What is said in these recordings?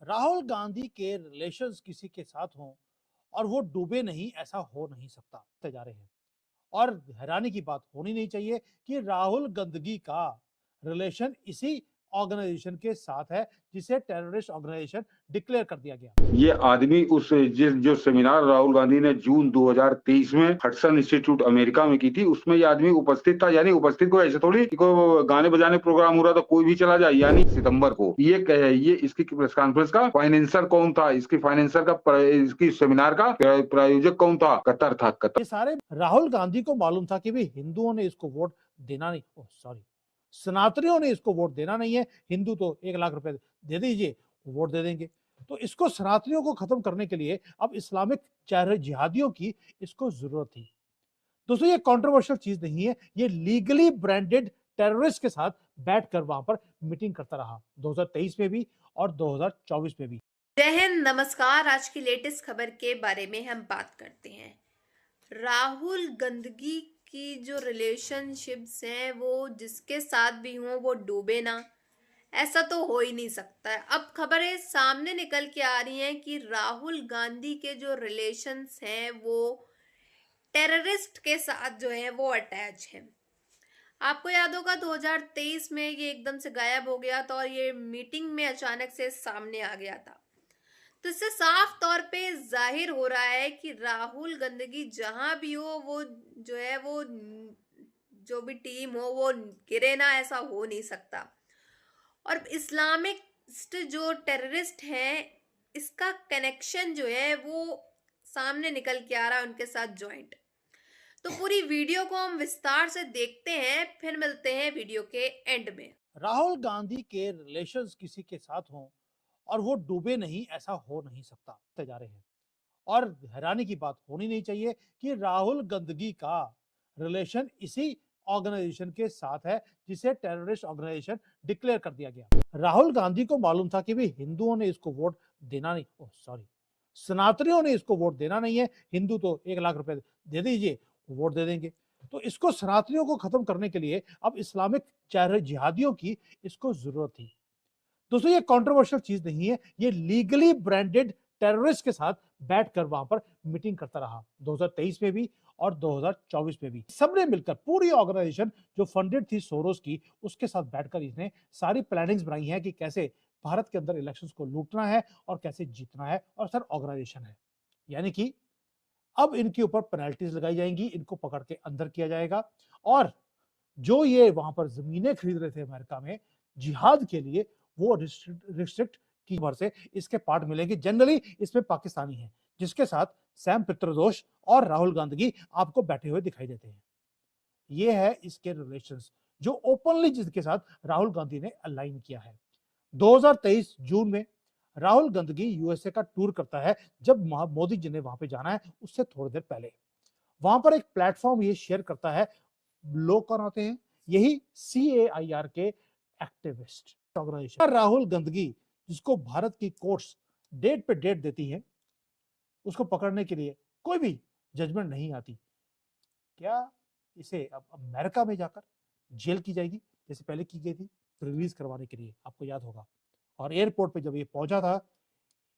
राहुल गांधी के रिलेशंस किसी के साथ हों और वो डूबे नहीं, ऐसा हो नहीं सकता। ते जा रहे हैं और हैरानी की बात होनी नहीं चाहिए कि राहुल गंदगी का रिलेशन इसी ऑर्गेनाइजेशन के साथ है जिसे टेररिस्ट ऑर्गेनाइजेशन डिक्लेयर कर दिया गया। ये आदमी उस जिस जो सेमिनार राहुल गांधी ने जून 2023 में हडसन इंस्टीट्यूट अमेरिका में की थी, उसमें ये आदमी उपस्थित था। यानी उपस्थित को ऐसे थोड़ी कि कोई गाने बजाने प्रोग्राम हो रहा था कोई भी चला जाए। यानी सितंबर को ये इसकी प्रेस कॉन्फ्रेंस का फाइनेंसर कौन था, इसकी फाइनेंसर का इसकी सेमिनार का प्रायोजक कौन था? कतर था, कतर। ये सारे राहुल गांधी को मालूम था कि भाई हिंदुओं ने इसको वोट देना नहीं, सॉरी, सनातनियों ने इसको वोट देना नहीं है। हिंदू तो 1 लाख रुपए दे दीजिए, वोट दे देंगे। तो इसको सनातनियों को खत्म करने के लिए अब इस्लामिक जिहादियों की इसको जरूरत थी। दोस्तों, ये कंट्रोवर्शियल चीज नहीं है, ये लीगली ब्रांडेड टेररिस्ट के साथ बैठकर वहां पर मीटिंग करता रहा 2023 में भी और 2024 में भी। जय हिंद, नमस्कार। आज की लेटेस्ट खबर के बारे में हम बात करते हैं। राहुल गंदगी की जो रिलेशनशिप्स हैं वो जिसके साथ भी हों वो डूबे ना, ऐसा तो हो ही नहीं सकता है। अब खबरें सामने निकल के आ रही हैं कि राहुल गांधी के जो रिलेशंस हैं वो टेररिस्ट के साथ जो है वो अटैच हैं। आपको याद होगा 2023 में ये एकदम से गायब हो गया था और ये मीटिंग में अचानक से सामने आ गया था। तो इससे साफ तौर पे जाहिर हो रहा है कि राहुल गंदगी जहां भी हो वो जो है वो जो भी टीम हो वो गिरे ना, ऐसा हो नहीं सकता। और इस्लामिस्ट जो टेररिस्ट हैं इसका कनेक्शन जो है वो सामने निकल के आ रहा है उनके साथ जॉइंट। तो पूरी वीडियो को हम विस्तार से देखते हैं, फिर मिलते हैं वीडियो के एंड में। राहुल गांधी के रिलेशंस किसी के साथ हों और वो डूबे नहीं, ऐसा हो नहीं सकता। ते जा रहे हैं और हैरानी की बात होनी नहीं चाहिए कि राहुल गंदगी का रिलेशन इसी ऑर्गेनाइजेशन के साथ है जिसे टेररिस्ट ऑर्गेनाइजेशन डिक्लेयर कर दिया गया। राहुल गांधी को मालूम था कि भाई हिंदुओं ने इसको वोट देना नहीं, सॉरी, सनातनियों ने इसको वोट देना नहीं है। हिंदू तो 1 लाख रुपए दे दीजिए, वोट दे देंगे। तो इसको सनातनियों को खत्म करने के लिए अब इस्लामिक जिहादियों की इसको जरूरत थी। दोस्तों, ये कंट्रोवर्शियल चीज नहीं है, ये लीगली ब्रांडेड टेररिस्ट के साथ बैठकर वहां पर मीटिंग करता रहा 2023 में भी और 2024 में भी। सबने मिलकर पूरी ऑर्गेनाइजेशन जो फंडेड थी सोरोस की, उसके साथ बैठकर इसने सारी प्लानिंग्स बनाई है कि कैसे भारत के अंदर इलेक्शंस को लूटना है और कैसे जीतना है। और सर ऑर्गेनाइजेशन है, यानी कि अब इनके ऊपर पेनल्टीज लगाई जाएंगी, इनको पकड़ के अंदर किया जाएगा। और जो ये वहां पर जमीनें खरीद रहे थे अमेरिका में जिहाद के लिए, वो रिस्ट्रिक्ट की भर से इसके पार्ट मिलेंगे। जनरली इसमें पाकिस्तानी है जिसके साथ सैम पित्रोदोष और राहुल गांधी आपको बैठे हुए दिखाई देते हैं। ये है इसके रिलेशंस जो ओपनली जिसके साथ राहुल गांधी ने अलाइन किया है। 2023 जून में राहुल गांधी यूएसए का टूर करता है। जब मोदी जी ने वहां पे जाना है उससे थोड़ी देर पहले वहां पर एक प्लेटफॉर्म ये शेयर करता है। लोग कौन होते हैं? यही CAIR के एक्टिविस्ट ऑर्गेनाइजेशन। राहुल गांधी जिसको भारत की कोर्ट्स डेट पे डेट देती है, उसको पकड़ने के लिए कोई भी जजमेंट नहीं आती। क्या इसे अब अमेरिका में जाकर जेल की जाएगी जैसे पहले की गई थी रिलीज करवाने के लिए? आपको याद होगा। और एयरपोर्ट पे जब ये पहुंचा था,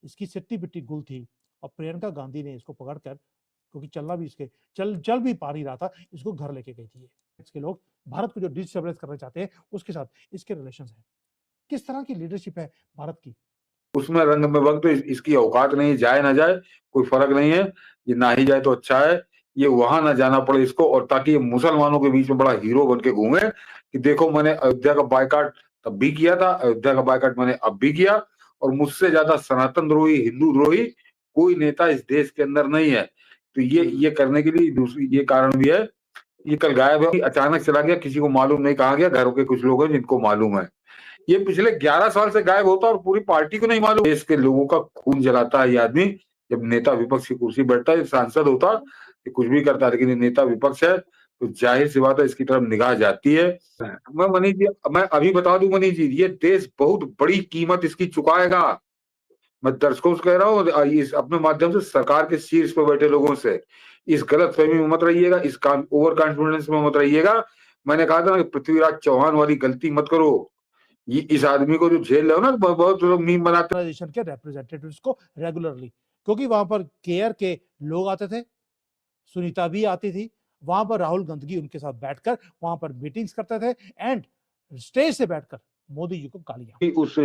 इसकी सिट्टी बिट्टी गुल थी और प्रियंका गांधी ने इसको पकड़कर, क्योंकि चलना भी इसके चल भी पा नहीं रहा था, इसको घर लेके गई थी। इसके लोग भारत को जो डिस्टेबलाइज करना चाहते हैं उसके साथ इसके रिलेशंस हैं। किस तरह की लीडरशिप है भारत की? उसमें रंग में वक्त इसकी औकात नहीं, जाए ना जाए कोई फर्क नहीं है। ये ना ही जाए तो अच्छा है, ये वहां ना जाना पड़े इसको। और ताकि ये मुसलमानों के बीच में बड़ा हीरो बन के घूमे कि देखो मैंने अयोध्या का बायकॉट तब भी किया था, अयोध्या का बायकॉट मैंने अब भी किया, और मुझसे ज्यादा सनातन द्रोही, हिंदू द्रोही कोई नेता इस देश के अंदर नहीं है। तो ये करने के लिए दूसरी ये कारण भी है। ये कल गायब है, अचानक चला गया, किसी को मालूम नहीं कहाँ गया। घरों के कुछ लोग हैं जिनको मालूम है। ये पिछले 11 साल से गायब होता और पूरी पार्टी को नहीं मालूम। देश के लोगों का खून जलाता है ये आदमी। जब नेता विपक्ष की कुर्सी बैठता है, सांसद होता, ये कुछ भी करता है, लेकिन ये नेता विपक्ष है तो जाहिर सी बात है इसकी तरफ निगाह जाती है। मैं मनीष जी, मैं अभी बता दूं मनीष जी, ये देश बहुत बड़ी कीमत इसकी चुकाएगा। मैं दर्शकों से कह रहा हूँ, इस अपने माध्यम से सरकार के शीर्ष पर बैठे लोगों से इस गलतफहमी में मत रहिएगा, इस ओवर कॉन्फिडेंस में मत रहिएगा। मैंने कहा था ना, पृथ्वीराज चौहान वाली गलती मत करो ये इस आदमी को जो झेल रहे हो ना, बहुत लोग मीम बनाते ऑर्गेनाइजेशन के रिप्रेजेंटेटिव्स को रेगुलरली, क्योंकि वहां पर केयर के लोग आते थे, सुनीता भी आती थी, वहां पर राहुल गंदगी उनके साथ बैठकर वहां पर मीटिंग्स करते थे एंड स्टेज से बैठकर मोदी जी को गालियां। कि उस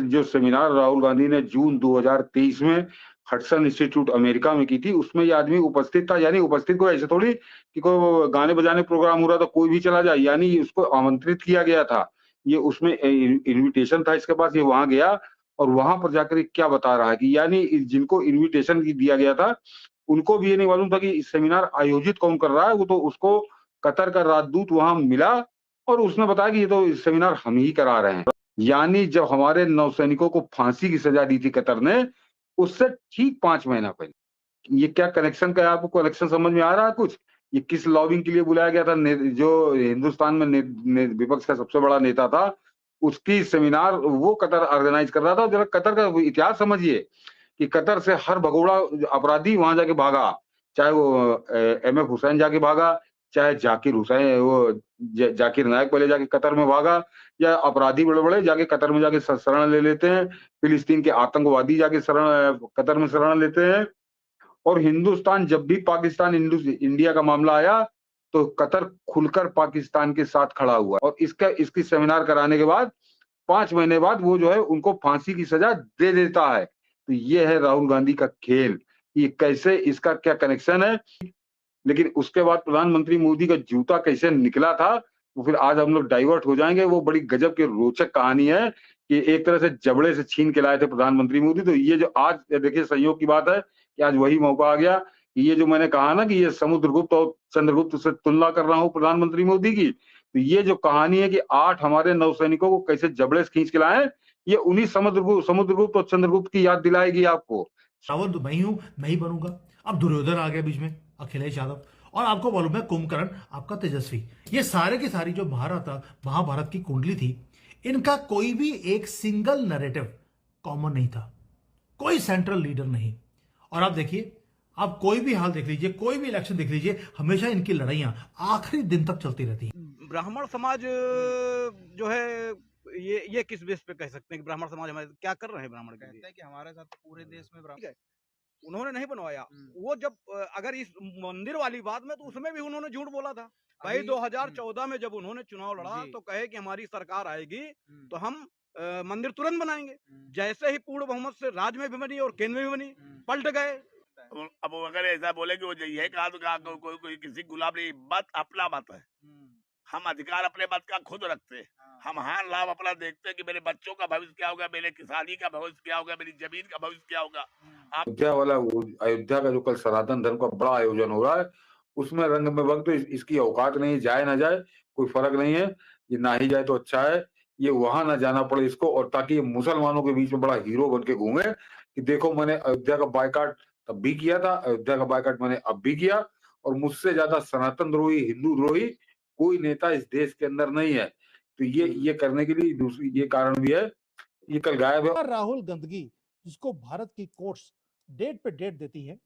जो सेमिनार राहुल गांधी ने जून 2023 में हडसन इंस्टीट्यूट अमेरिका में की थी, उसमें ये आदमी उपस्थित था। यानी उपस्थित कोई ऐसे थोड़ी कि कोई गाने बजाने प्रोग्राम हो रहा था कोई भी चला जाए, यानी उसको आमंत्रित किया गया था। ये उसमें इनविटेशन था इसके पास, ये वहां गया और वहां पर जाकर क्या बता रहा है कि यानी जिनको इनविटेशन दिया गया था उनको भी ये नहीं मालूम था कि सेमिनार आयोजित कौन कर रहा है। वो तो उसको कतर का राजदूत वहां मिला और उसने बताया कि ये तो सेमिनार हम ही करा रहे हैं। यानी जब हमारे नौसैनिकों को फांसी की सजा दी थी कतर ने, उससे ठीक 5 महीना पहले। ये क्या कनेक्शन का है, आपको कनेक्शन समझ में आ रहा है कुछ? ये किस लॉबिंग के लिए बुलाया गया था? जो हिंदुस्तान में विपक्ष का सबसे बड़ा नेता था, उसकी सेमिनार वो कतर ऑर्गेनाइज कर रहा था। जरा कतर का इतिहास समझिए कि कतर से हर भगोड़ा अपराधी वहां जाके भागा, चाहे वो एमएफ हुसैन जाके भागा, चाहे जाकिर हुसैन वो जाकिर नायक पहले जाके कतर में भागा, या अपराधी बड़े-बड़े जाके कतर में जाके शरण ले लेते हैं। फिलिस्तीन के आतंकवादी जाके कतर में शरण लेते हैं। और हिंदुस्तान जब भी पाकिस्तान इंडिया का मामला आया तो कतर खुलकर पाकिस्तान के साथ खड़ा हुआ और इसकी सेमिनार कराने के बाद 5 महीने बाद वो जो है उनको फांसी की सजा दे देता है। तो ये है राहुल गांधी का खेल। ये कैसे, इसका क्या कनेक्शन है? लेकिन उसके बाद प्रधानमंत्री मोदी का जूता कैसे निकला था, वो फिर आज हम लोग डाइवर्ट हो जाएँगे। वो बड़ी गजब की रोचक कहानी है कि एक तरह से जबड़े से छीन के लाए थे प्रधानमंत्री मोदी। तो ये जो आज देखिए संयोग की बात है कि आज वही मौका आ गया कि ये जो मैंने कहा ना कि ये समुद्रगुप्त और चंद्रगुप्त से तुलना कर रहा हूँ प्रधानमंत्री मोदी की, तो ये जो कहानी है कि 8 हमारे नौसैनिकों को कैसे जबड़े से खींच के लाए, ये उन्हीं समुद्रगुप्त और चंद्रगुप्त की याद दिलाएगी आपको। रावण तो मैं ही हूं, मैं ही बनूंगा। अब दुर्योधन आ गया बीच में, अखिलेश यादव, और आपको मालूम है कुंभकर्ण आपका तेजस्वी। ये सारे की सारी जो महाभारत की कुंडली थी, इनका कोई भी एक सिंगल नैरेटिव कॉमन नहीं था, कोई सेंट्रल लीडर नहीं। और आप देखिए, आप कोई भी हाल देख लीजिए, कोई भी इलेक्शन देख लीजिए, हमेशा इनकी लड़ाइयां आखिरी दिन तक चलती रहती हैं। ब्राह्मण समाज जो है ये किस बेस पे कह सकते हैं कि ब्राह्मण समाज हमारे क्या कर रहे हैं? ब्राह्मण के कहते हैं कि हमारे साथ पूरे देश में ठीक है, उन्होंने नहीं बनवाया। वो जब अगर इस मंदिर वाली बात में, तो उसमें भी उन्होंने झूठ बोला था भाई। 2014 में जब उन्होंने चुनाव लड़ा तो कहे कि हमारी सरकार आएगी तो हम मंदिर तुरंत बनाएंगे। जैसे ही पूर्ण बहुमत से राज्य में भी बनी और केंद्र में भी बनी, पलट गए। अब वो अगर ऐसा बोले कि वो यही कहा तो कहा कोई किसी गुलाब नहीं, मत अपना मत है। हम अधिकार अपने मत का खुद रखते हैं। हम हान लाभ अपना देखते हैं कि मेरे बच्चों का भविष्य क्या होगा, मेरे किसानी का भविष्य क्या होगा, मेरी जमीन का भविष्य क्या होगा। अयोध्या का जो कल सनातन धर्म का बड़ा आयोजन हो रहा है, उसमें रंग में वक्त इसकी औकात नहीं, जाए ना जाए कोई फर्क नहीं है। ये ना ही जाए तो अच्छा है, ये वहां ना जाना पड़े इसको, और ताकि ये मुसलमानों के बीच में बड़ा हीरो बन के घूमे कि देखो मैंने अयोध्या का बायकॉट तब भी किया था, अयोध्या का बायकॉट मैंने अब भी किया, और मुझसे ज्यादा सनातन द्रोही, हिंदू द्रोही कोई नेता इस देश के अंदर नहीं है। तो ये करने के लिए दूसरी ये कारण भी है, ये कल गायब है। राहुल गंदगी, जिसको भारत की कोर्ट्स डेट पे डेट देती है,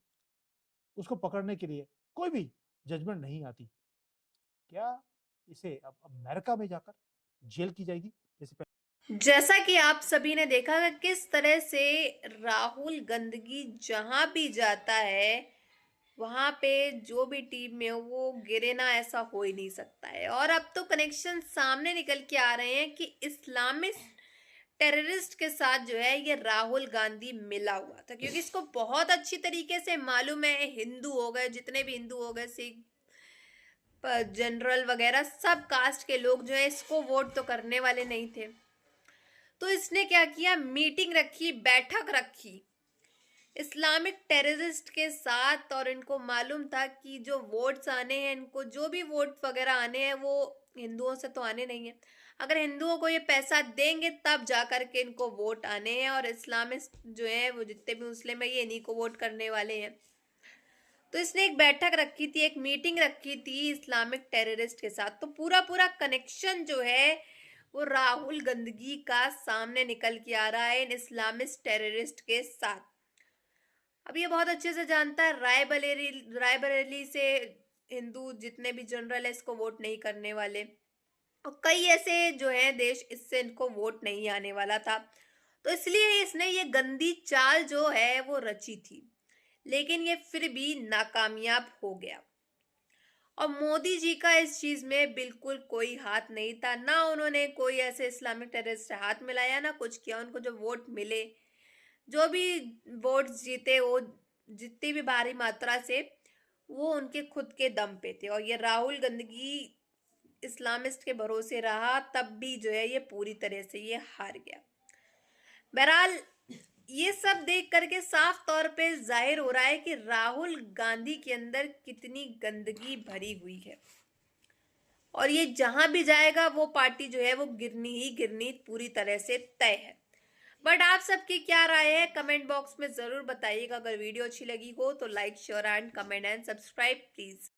उसको पकड़ने के लिए कोई भी जजमेंट नहीं आती। क्या इसे अब अमेरिका में जाकर जेल की जाएगी? जैसा कि आप सभी ने देखा कि किस तरह से राहुल गंदगी जहां भी जाता है, वहां पे जो भी टीम में हो वो गिरे ना, ऐसा हो ही नहीं सकता है। और अब तो कनेक्शन सामने निकल के आ रहे हैं कि इस्लामिस्ट टेररिस्ट के साथ जो है ये राहुल गांधी मिला हुआ था, क्योंकि इसको बहुत अच्छी तरीके से मालूम है, हिंदू हो गए, जितने भी हिंदू हो गए, सिख, जनरल वगैरह, सब कास्ट के लोग जो है इसको वोट तो करने वाले नहीं थे। तो इसने क्या किया, मीटिंग रखी, बैठक रखी इस्लामिक टेररिस्ट के साथ, और इनको मालूम था कि जो वोट्स आने हैं, इनको जो भी वोट वगैरह आने हैं वो हिंदुओं से तो आने नहीं है। अगर हिंदुओं को ये पैसा देंगे तब जाकर के इनको वोट आने हैं, और इस्लामिस्ट जो है वो जितने भी मुस्लिम है ये इन्हीं को वोट करने वाले हैं। तो इसने एक बैठक रखी थी, एक मीटिंग रखी थी इस्लामिक टेररिस्ट के साथ। तो पूरा कनेक्शन जो है वो राहुल गंदगी का सामने निकल के आ रहा है इन इस्लामिस्ट टेररिस्ट के साथ। अब ये बहुत अच्छे से जानता है, रायबरेली से हिंदू जितने भी जनरल है इसको वोट नहीं करने वाले। और कई ऐसे जो है देश इससे इनको वोट नहीं आने वाला था, तो इसलिए इसने ये गंदी चाल जो है वो रची थी, लेकिन ये फिर भी नाकामयाब हो गया। और मोदी जी का इस चीज में बिल्कुल कोई हाथ नहीं था, ना उन्होंने कोई ऐसे इस्लामिक टेररिस्ट से हाथ मिलाया ना कुछ किया। उनको जो वोट मिले, जो भी वोट जीते, वो जितनी भी भारी मात्रा से, वो उनके खुद के दम पे थे। और ये राहुल गंदगी इस्लामिस्ट के भरोसे रहा, तब भी जो है ये पूरी तरह से ये हार गया। बहरहाल ये सब देख करके साफ तौर पे जाहिर हो रहा है कि राहुल गांधी के अंदर कितनी गंदगी भरी हुई है, और ये जहां भी जाएगा वो पार्टी जो है वो गिरनी ही गिरनी पूरी तरह से तय है। बट आप सबकी क्या राय है, कमेंट बॉक्स में जरूर बताइएगा। अगर वीडियो अच्छी लगी हो तो like share and comment and subscribe please.